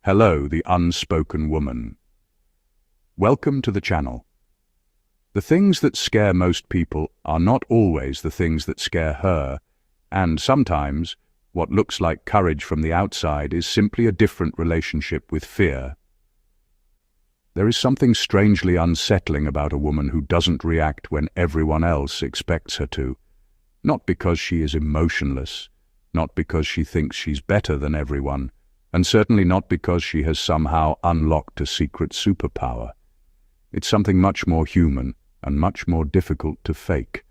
Hello, the unspoken woman. Welcome to the channel. The things that scare most people are not always the things that scare her, and sometimes what looks like courage from the outside is simply a different relationship with fear. There is something strangely unsettling about a woman who doesn't react when everyone else expects her to. Not because she is emotionless, not because she thinks she's better than everyone, and certainly not because she has somehow unlocked a secret superpower. It's something much more human and much more difficult to fake.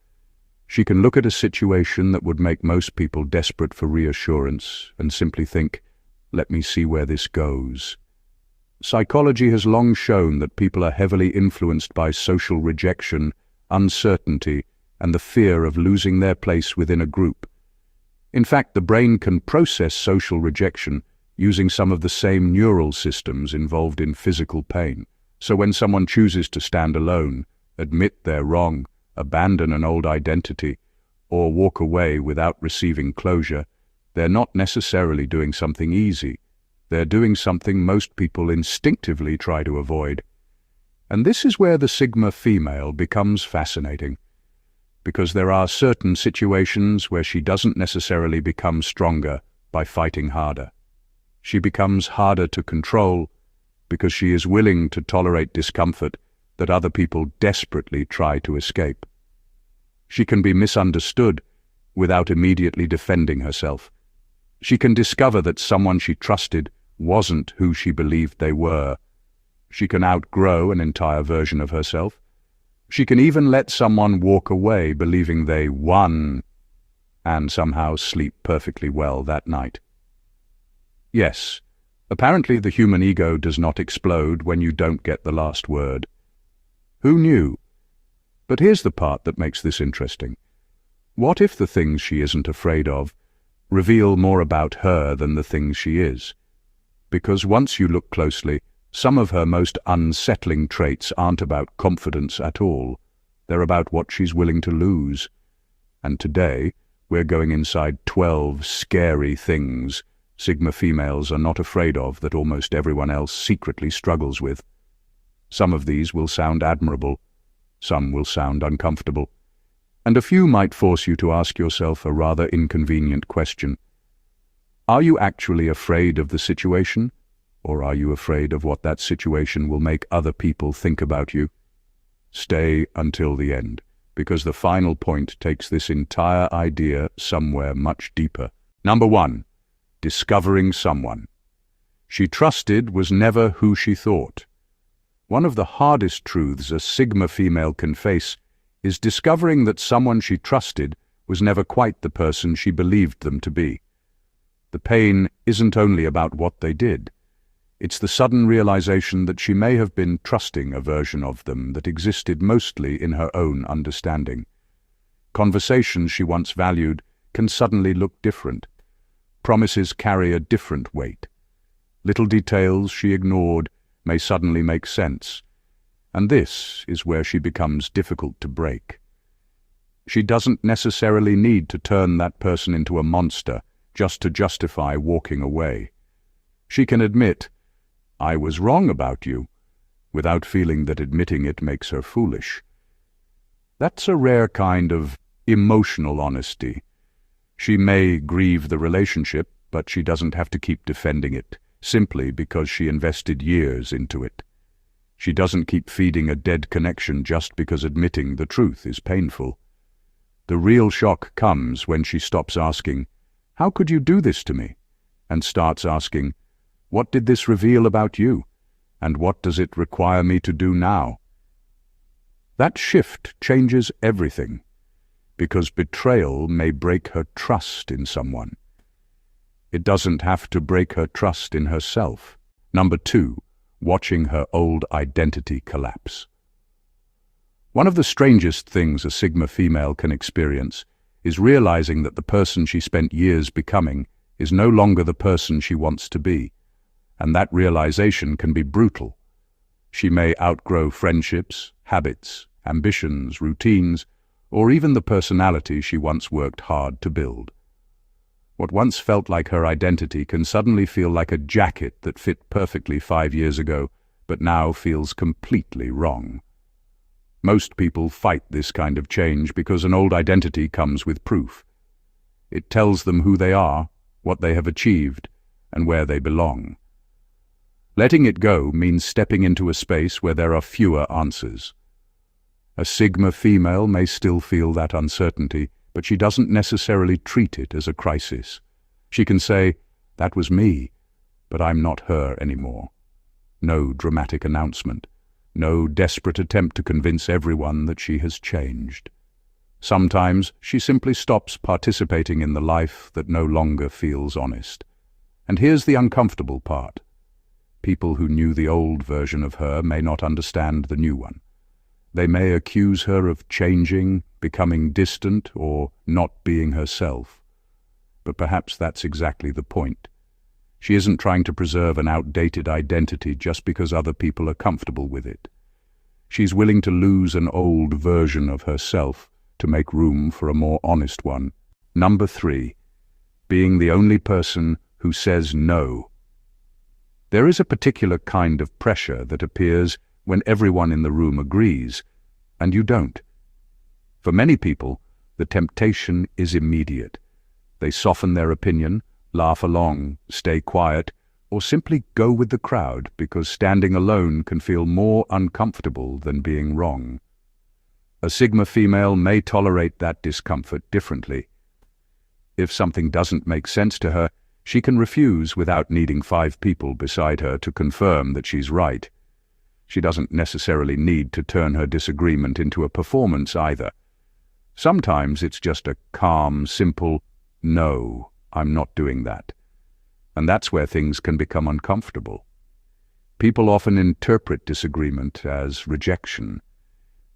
She can look at a situation that would make most people desperate for reassurance and simply think, "Let me see where this goes." Psychology has long shown that people are heavily influenced by social rejection, uncertainty, and the fear of losing their place within a group. In fact, the brain can process social rejection using some of the same neural systems involved in physical pain. So when someone chooses to stand alone, admit they're wrong, abandon an old identity, or walk away without receiving closure, they're not necessarily doing something easy. They're doing something most people instinctively try to avoid. And this is where the Sigma female becomes fascinating, because there are certain situations where she doesn't necessarily become stronger by fighting harder. She becomes harder to control because she is willing to tolerate discomfort that other people desperately try to escape. She can be misunderstood without immediately defending herself. She can discover that someone she trusted wasn't who she believed they were. She can outgrow an entire version of herself. She can even let someone walk away believing they won and somehow sleep perfectly well that night. Yes, apparently the human ego does not explode when you don't get the last word. Who knew? But here's the part that makes this interesting. What if the things she isn't afraid of reveal more about her than the things she is? Because once you look closely, some of her most unsettling traits aren't about confidence at all. They're about what she's willing to lose. And today, we're going inside 12 scary things Sigma females are not afraid of that almost everyone else secretly struggles with. Some of these will sound admirable, some will sound uncomfortable, and a few might force you to ask yourself a rather inconvenient question. Are you actually afraid of the situation, or are you afraid of what that situation will make other people think about you? Stay until the end, because the final point takes this entire idea somewhere much deeper. Number 1. Discovering someone she trusted was never who she thought. One of the hardest truths a Sigma female can face is discovering that someone she trusted was never quite the person she believed them to be. The pain isn't only about what they did. It's the sudden realization that she may have been trusting a version of them that existed mostly in her own understanding. Conversations she once valued can suddenly look different. Promises carry a different weight. Little details she ignored may suddenly make sense. And this is where she becomes difficult to break. She doesn't necessarily need to turn that person into a monster just to justify walking away. She can admit, "I was wrong about you," without feeling that admitting it makes her foolish. That's a rare kind of emotional honesty. She may grieve the relationship, but she doesn't have to keep defending it, simply because she invested years into it. She doesn't keep feeding a dead connection just because admitting the truth is painful. The real shock comes when she stops asking, "How could you do this to me?" and starts asking, "What did this reveal about you? And what does it require me to do now?" That shift changes everything, because betrayal may break her trust in someone. It doesn't have to break her trust in herself. Number 2, watching her old identity collapse. One of the strangest things a Sigma female can experience is realizing that the person she spent years becoming is no longer the person she wants to be, and that realization can be brutal. She may outgrow friendships, habits, ambitions, routines, or even the personality she once worked hard to build. What once felt like her identity can suddenly feel like a jacket that fit perfectly 5 years ago, but now feels completely wrong. Most people fight this kind of change because an old identity comes with proof. It tells them who they are, what they have achieved, and where they belong. Letting it go means stepping into a space where there are fewer answers. A Sigma female may still feel that uncertainty, but she doesn't necessarily treat it as a crisis. She can say, "That was me, but I'm not her anymore." No dramatic announcement. No desperate attempt to convince everyone that she has changed. Sometimes she simply stops participating in the life that no longer feels honest. And here's the uncomfortable part. People who knew the old version of her may not understand the new one. They may accuse her of changing, becoming distant, or not being herself. But perhaps that's exactly the point. She isn't trying to preserve an outdated identity just because other people are comfortable with it. She's willing to lose an old version of herself to make room for a more honest one. Number 3, being the only person who says no. There is a particular kind of pressure that appears when everyone in the room agrees, and you don't. For many people, the temptation is immediate. They soften their opinion, laugh along, stay quiet, or simply go with the crowd because standing alone can feel more uncomfortable than being wrong. A Sigma female may tolerate that discomfort differently. If something doesn't make sense to her, she can refuse without needing 5 people beside her to confirm that she's right. She doesn't necessarily need to turn her disagreement into a performance either. Sometimes it's just a calm, simple, "No, I'm not doing that." And that's where things can become uncomfortable. People often interpret disagreement as rejection.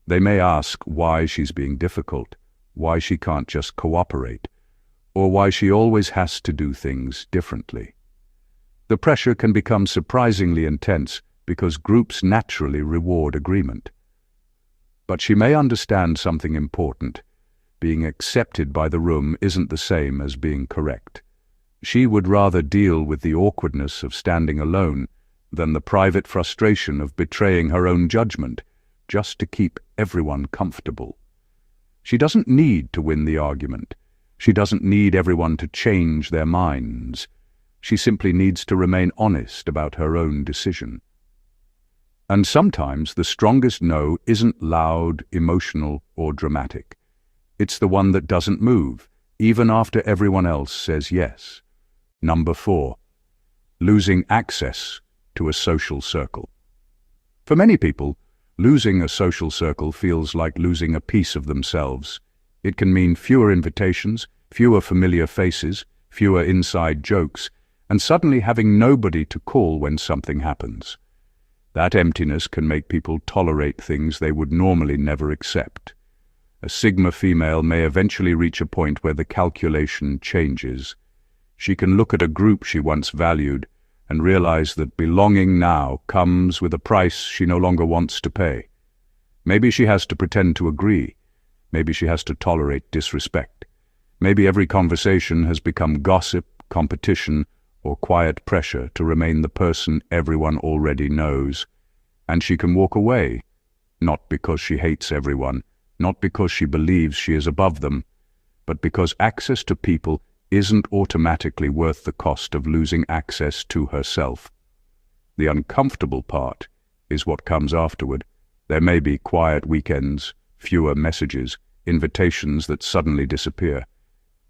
They may ask why she's being difficult, why she can't just cooperate, or why she always has to do things differently. The pressure can become surprisingly intense because groups naturally reward agreement. But she may understand something important. Being accepted by the room isn't the same as being correct. She would rather deal with the awkwardness of standing alone than the private frustration of betraying her own judgment just to keep everyone comfortable. She doesn't need to win the argument. She doesn't need everyone to change their minds. She simply needs to remain honest about her own decision. And sometimes the strongest no isn't loud, emotional, or dramatic. It's the one that doesn't move, even after everyone else says yes. Number 4, losing access to a social circle. For many people, losing a social circle feels like losing a piece of themselves. It can mean fewer invitations, fewer familiar faces, fewer inside jokes, and suddenly having nobody to call when something happens. That emptiness can make people tolerate things they would normally never accept. A Sigma female may eventually reach a point where the calculation changes. She can look at a group she once valued and realize that belonging now comes with a price she no longer wants to pay. Maybe she has to pretend to agree. Maybe she has to tolerate disrespect. Maybe every conversation has become gossip, competition, or quiet pressure to remain the person everyone already knows. And she can walk away, not because she hates everyone, not because she believes she is above them, but because access to people isn't automatically worth the cost of losing access to herself. The uncomfortable part is what comes afterward. There may be quiet weekends, fewer messages, invitations that suddenly disappear.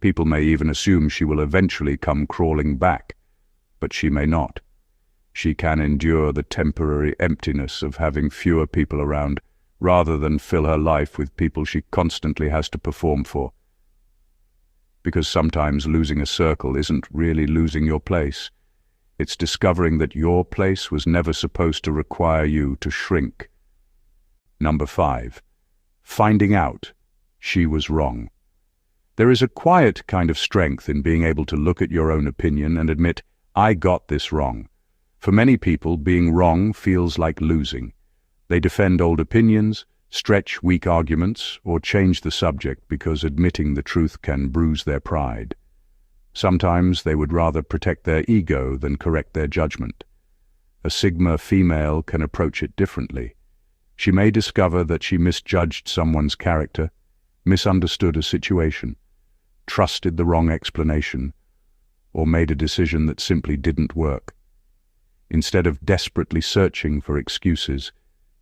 People may even assume she will eventually come crawling back, but she may not. She can endure the temporary emptiness of having fewer people around, rather than fill her life with people she constantly has to perform for. Because sometimes losing a circle isn't really losing your place. It's discovering that your place was never supposed to require you to shrink. Number 5, finding out she was wrong. There is a quiet kind of strength in being able to look at your own opinion and admit, "I got this wrong." For many people, being wrong feels like losing. They defend old opinions, stretch weak arguments, or change the subject because admitting the truth can bruise their pride. Sometimes they would rather protect their ego than correct their judgment. A Sigma female can approach it differently. She may discover that she misjudged someone's character, misunderstood a situation, trusted the wrong explanation, or made a decision that simply didn't work. Instead of desperately searching for excuses,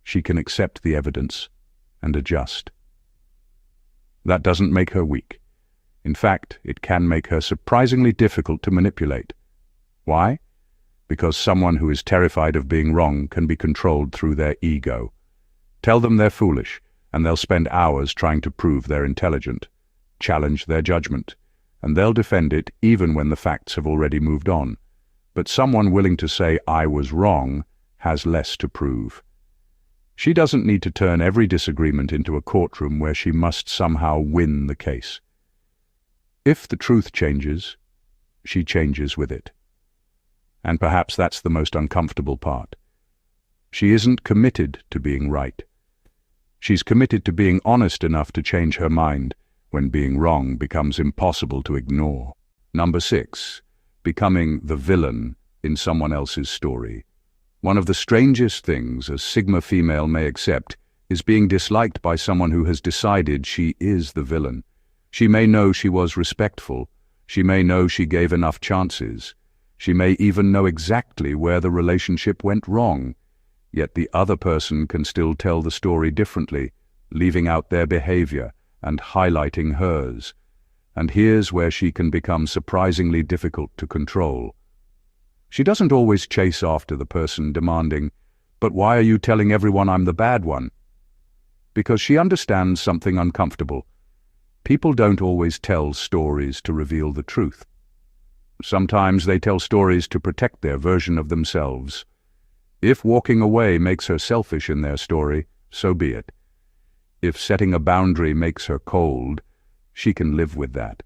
she can accept the evidence and adjust. That doesn't make her weak. In fact, it can make her surprisingly difficult to manipulate. Why? Because someone who is terrified of being wrong can be controlled through their ego. Tell them they're foolish, and they'll spend hours trying to prove they're intelligent, challenge their judgment, and they'll defend it even when the facts have already moved on. But someone willing to say, "I was wrong," has less to prove. She doesn't need to turn every disagreement into a courtroom where she must somehow win the case. If the truth changes, she changes with it. And perhaps that's the most uncomfortable part. She isn't committed to being right. She's committed to being honest enough to change her mind when being wrong becomes impossible to ignore. Number 6. Becoming the villain in someone else's story. One of the strangest things a Sigma female may accept is being disliked by someone who has decided she is the villain. She may know she was respectful. She may know she gave enough chances. She may even know exactly where the relationship went wrong. Yet the other person can still tell the story differently, leaving out their behavior and highlighting hers. And here's where she can become surprisingly difficult to control. She doesn't always chase after the person demanding, "But why are you telling everyone I'm the bad one?" Because she understands something uncomfortable. People don't always tell stories to reveal the truth. Sometimes they tell stories to protect their version of themselves. If walking away makes her selfish in their story, so be it. If setting a boundary makes her cold, she can live with that.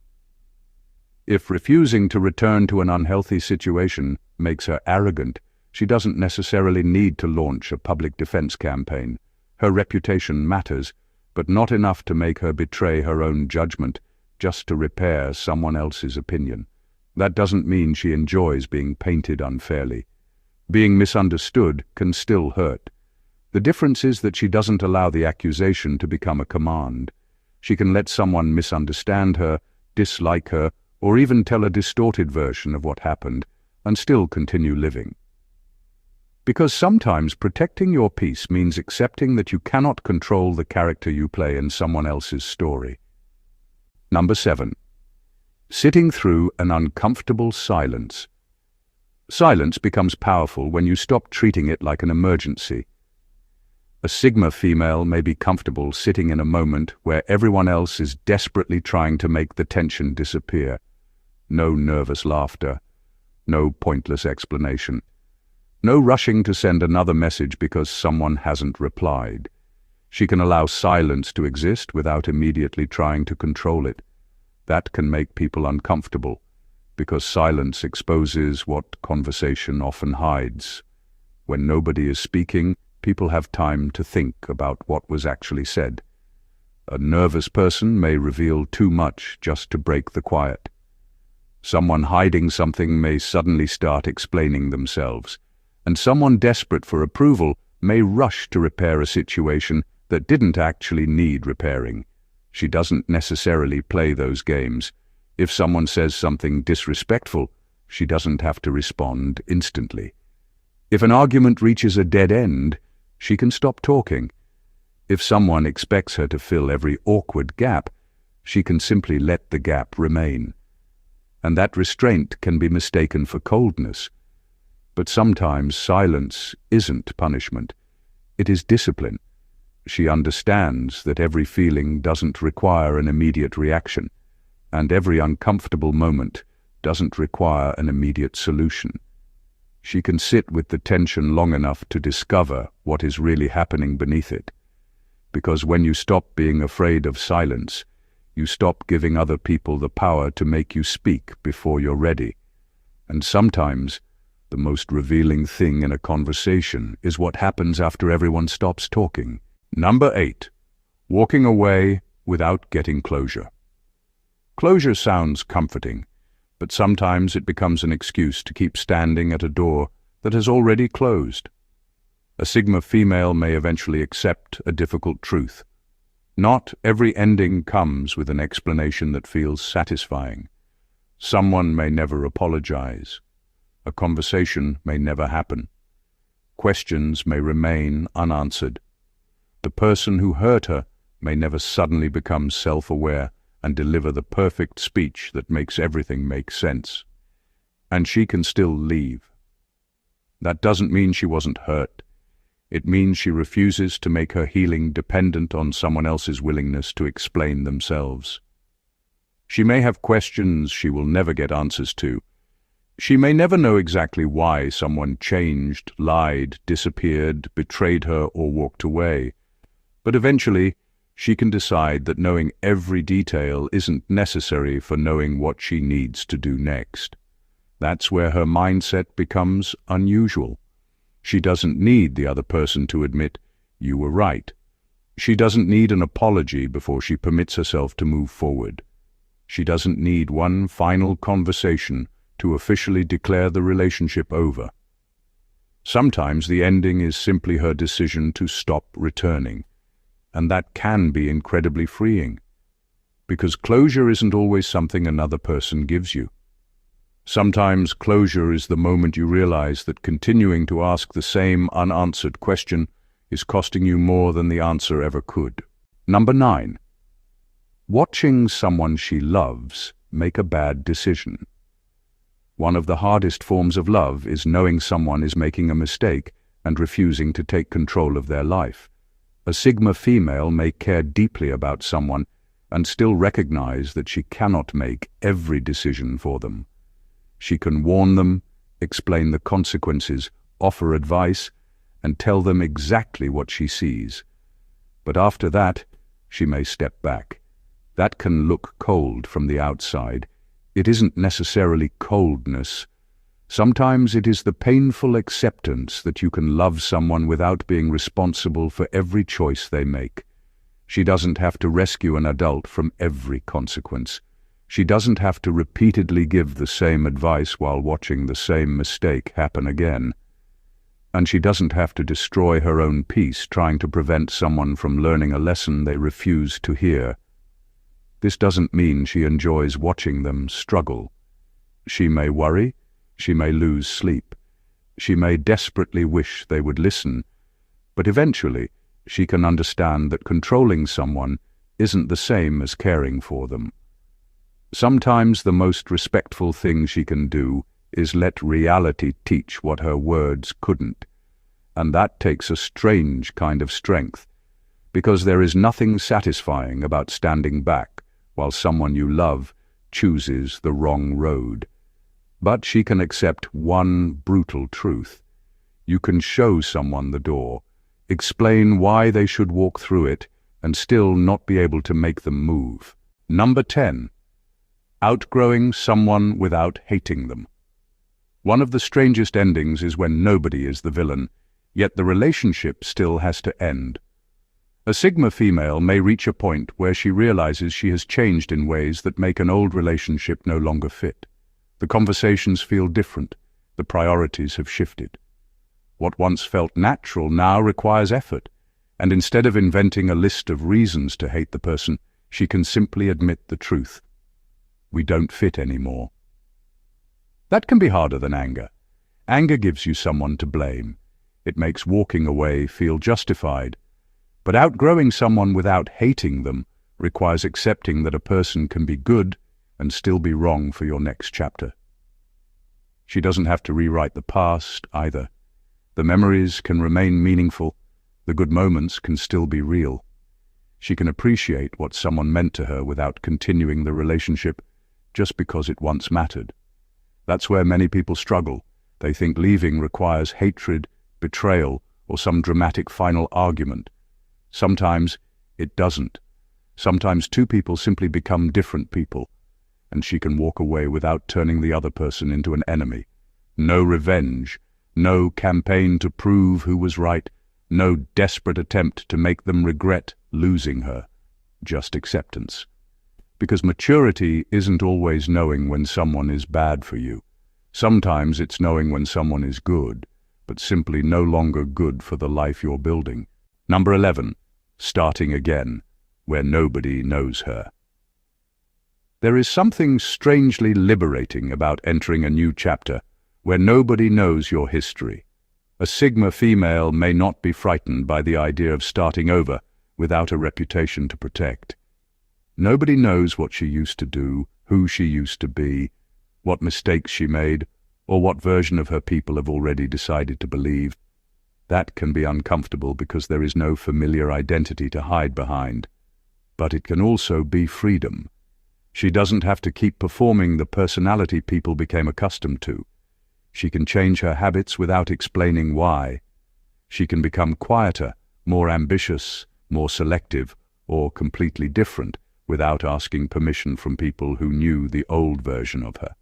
If refusing to return to an unhealthy situation makes her arrogant, she doesn't necessarily need to launch a public defense campaign. Her reputation matters, but not enough to make her betray her own judgment just to repair someone else's opinion. That doesn't mean she enjoys being painted unfairly. Being misunderstood can still hurt. The difference is that she doesn't allow the accusation to become a command. She can let someone misunderstand her, dislike her, or even tell a distorted version of what happened, and still continue living. Because sometimes protecting your peace means accepting that you cannot control the character you play in someone else's story. Number 7. Sitting through an uncomfortable silence. Silence becomes powerful when you stop treating it like an emergency. A Sigma female may be comfortable sitting in a moment where everyone else is desperately trying to make the tension disappear. No nervous laughter, no pointless explanation, no rushing to send another message because someone hasn't replied. She can allow silence to exist without immediately trying to control it. That can make people uncomfortable, because silence exposes what conversation often hides. When nobody is speaking, people have time to think about what was actually said. A nervous person may reveal too much just to break the quiet. Someone hiding something may suddenly start explaining themselves, and someone desperate for approval may rush to repair a situation that didn't actually need repairing. She doesn't necessarily play those games. If someone says something disrespectful, she doesn't have to respond instantly. If an argument reaches a dead end, she can stop talking. If someone expects her to fill every awkward gap, she can simply let the gap remain. And that restraint can be mistaken for coldness. But sometimes silence isn't punishment. It is discipline. She understands that every feeling doesn't require an immediate reaction, and every uncomfortable moment doesn't require an immediate solution. She can sit with the tension long enough to discover what is really happening beneath it. Because when you stop being afraid of silence, you stop giving other people the power to make you speak before you're ready. And sometimes, the most revealing thing in a conversation is what happens after everyone stops talking. Number 8. Walking away without getting closure. Closure sounds comforting, but sometimes it becomes an excuse to keep standing at a door that has already closed. A Sigma female may eventually accept a difficult truth. Not every ending comes with an explanation that feels satisfying. Someone may never apologize. A conversation may never happen. Questions may remain unanswered. The person who hurt her may never suddenly become self-aware and deliver the perfect speech that makes everything make sense. And she can still leave. That doesn't mean she wasn't hurt. It means she refuses to make her healing dependent on someone else's willingness to explain themselves. She may have questions she will never get answers to. She may never know exactly why someone changed, lied, disappeared, betrayed her, or walked away. But eventually, she can decide that knowing every detail isn't necessary for knowing what she needs to do next. That's where her mindset becomes unusual. She doesn't need the other person to admit, "You were right." She doesn't need an apology before she permits herself to move forward. She doesn't need one final conversation to officially declare the relationship over. Sometimes the ending is simply her decision to stop returning, and that can be incredibly freeing, because closure isn't always something another person gives you. Sometimes closure is the moment you realize that continuing to ask the same unanswered question is costing you more than the answer ever could. Number 9. Watching someone she loves make a bad decision. One of the hardest forms of love is knowing someone is making a mistake and refusing to take control of their life. A Sigma female may care deeply about someone and still recognize that she cannot make every decision for them. She can warn them, explain the consequences, offer advice, and tell them exactly what she sees. But after that, she may step back. That can look cold from the outside. It isn't necessarily coldness. Sometimes it is the painful acceptance that you can love someone without being responsible for every choice they make. She doesn't have to rescue an adult from every consequence. She doesn't have to repeatedly give the same advice while watching the same mistake happen again. And she doesn't have to destroy her own peace trying to prevent someone from learning a lesson they refuse to hear. This doesn't mean she enjoys watching them struggle. She may worry, she may lose sleep, she may desperately wish they would listen, but eventually she can understand that controlling someone isn't the same as caring for them. Sometimes the most respectful thing she can do is let reality teach what her words couldn't. And that takes a strange kind of strength, because there is nothing satisfying about standing back while someone you love chooses the wrong road. But she can accept one brutal truth. You can show someone the door, explain why they should walk through it, and still not be able to make them move. Number 10. Outgrowing someone without hating them. One of the strangest endings is when nobody is the villain, yet the relationship still has to end. A Sigma female may reach a point where she realizes she has changed in ways that make an old relationship no longer fit. The conversations feel different. The priorities have shifted. What once felt natural now requires effort, and instead of inventing a list of reasons to hate the person, she can simply admit the truth. We don't fit anymore. That can be harder than anger. Anger gives you someone to blame. It makes walking away feel justified. But outgrowing someone without hating them requires accepting that a person can be good and still be wrong for your next chapter. She doesn't have to rewrite the past either. The memories can remain meaningful. The good moments can still be real. She can appreciate what someone meant to her without continuing the relationship just because it once mattered. That's where many people struggle. They think leaving requires hatred, betrayal, or some dramatic final argument. Sometimes it doesn't. Sometimes two people simply become different people, and she can walk away without turning the other person into an enemy. No revenge, no campaign to prove who was right, no desperate attempt to make them regret losing her. Just acceptance. Because maturity isn't always knowing when someone is bad for you. Sometimes it's knowing when someone is good, but simply no longer good for the life you're building. Number 11, starting again, where nobody knows her. There is something strangely liberating about entering a new chapter where nobody knows your history. A Sigma female may not be frightened by the idea of starting over without a reputation to protect. Nobody knows what she used to do, who she used to be, what mistakes she made, or what version of her people have already decided to believe. That can be uncomfortable because there is no familiar identity to hide behind. But it can also be freedom. She doesn't have to keep performing the personality people became accustomed to. She can change her habits without explaining why. She can become quieter, more ambitious, more selective, or completely different without asking permission from people who knew the old version of her.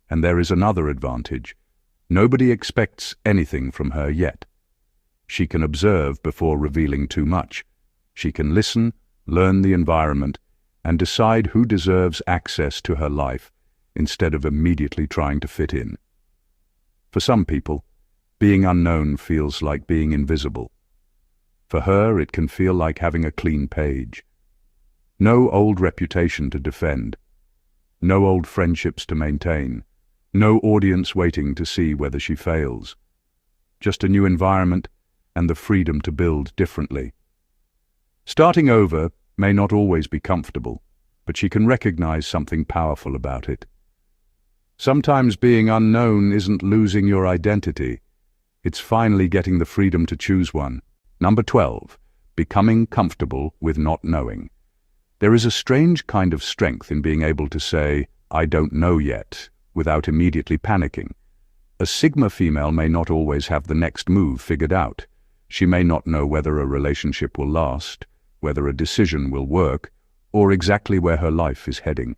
And there is another advantage. Nobody expects anything from her yet. She can observe before revealing too much. She can listen, learn the environment, and decide who deserves access to her life instead of immediately trying to fit in. For some people, being unknown feels like being invisible. For her, it can feel like having a clean page. No old reputation to defend. No old friendships to maintain. No audience waiting to see whether she fails. Just a new environment and the freedom to build differently. Starting over may not always be comfortable, but she can recognize something powerful about it. Sometimes being unknown isn't losing your identity. It's finally getting the freedom to choose one. Number 12, becoming comfortable with not knowing. There is a strange kind of strength in being able to say, "I don't know yet," without immediately panicking. A Sigma female may not always have the next move figured out. She may not know whether a relationship will last, whether a decision will work, or exactly where her life is heading.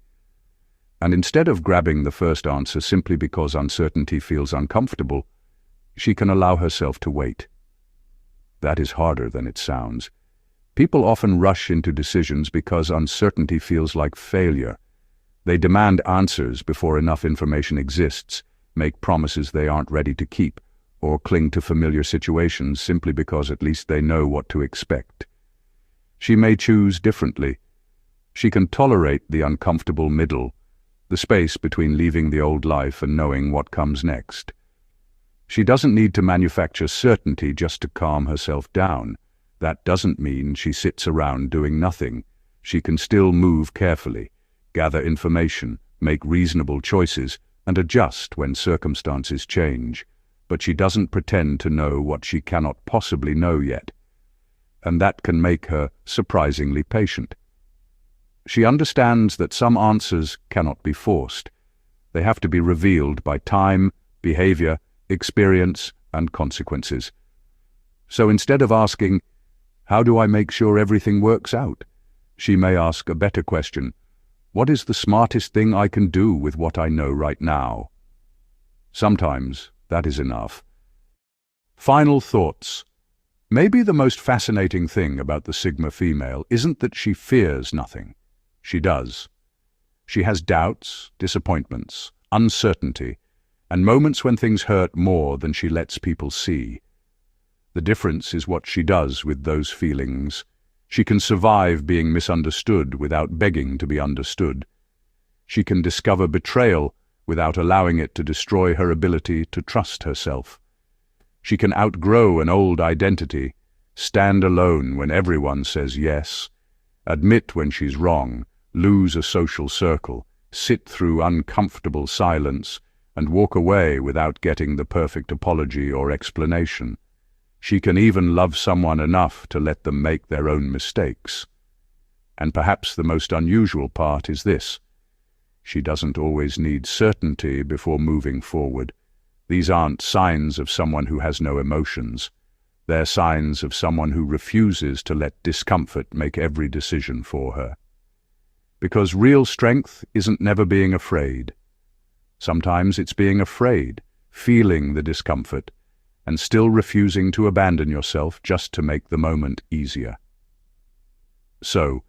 And instead of grabbing the first answer simply because uncertainty feels uncomfortable, she can allow herself to wait. That is harder than it sounds. People often rush into decisions because uncertainty feels like failure. They demand answers before enough information exists, make promises they aren't ready to keep, or cling to familiar situations simply because at least they know what to expect. She may choose differently. She can tolerate the uncomfortable middle, the space between leaving the old life and knowing what comes next. She doesn't need to manufacture certainty just to calm herself down. That doesn't mean she sits around doing nothing. She can still move carefully, gather information, make reasonable choices, and adjust when circumstances change. But she doesn't pretend to know what she cannot possibly know yet. And that can make her surprisingly patient. She understands that some answers cannot be forced. They have to be revealed by time, behavior, experience, and consequences. So instead of asking, "How do I make sure everything works out?" she may ask a better question. What is the smartest thing I can do with what I know right now? Sometimes that is enough. Final thoughts. Maybe the most fascinating thing about the Sigma female isn't that she fears nothing. She does. She has doubts, disappointments, uncertainty, and moments when things hurt more than she lets people see. The difference is what she does with those feelings. She can survive being misunderstood without begging to be understood. She can discover betrayal without allowing it to destroy her ability to trust herself. She can outgrow an old identity, stand alone when everyone says yes, admit when she's wrong, lose a social circle, sit through uncomfortable silence, and walk away without getting the perfect apology or explanation. She can even love someone enough to let them make their own mistakes. And perhaps the most unusual part is this. She doesn't always need certainty before moving forward. These aren't signs of someone who has no emotions. They're signs of someone who refuses to let discomfort make every decision for her. Because real strength isn't never being afraid. Sometimes it's being afraid, feeling the discomfort, and still refusing to abandon yourself just to make the moment easier. So,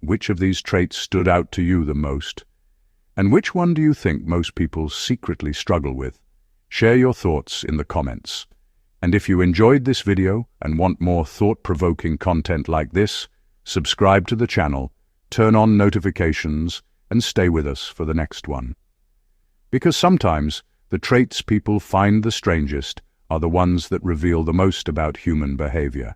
Which of these traits stood out to you the most? And which one do you think most people secretly struggle with? Share your thoughts in the comments. And if you enjoyed this video and want more thought-provoking content like this, subscribe to the channel, turn on notifications, and stay with us for the next one. Because sometimes the traits people find the strangest are the ones that reveal the most about human behavior.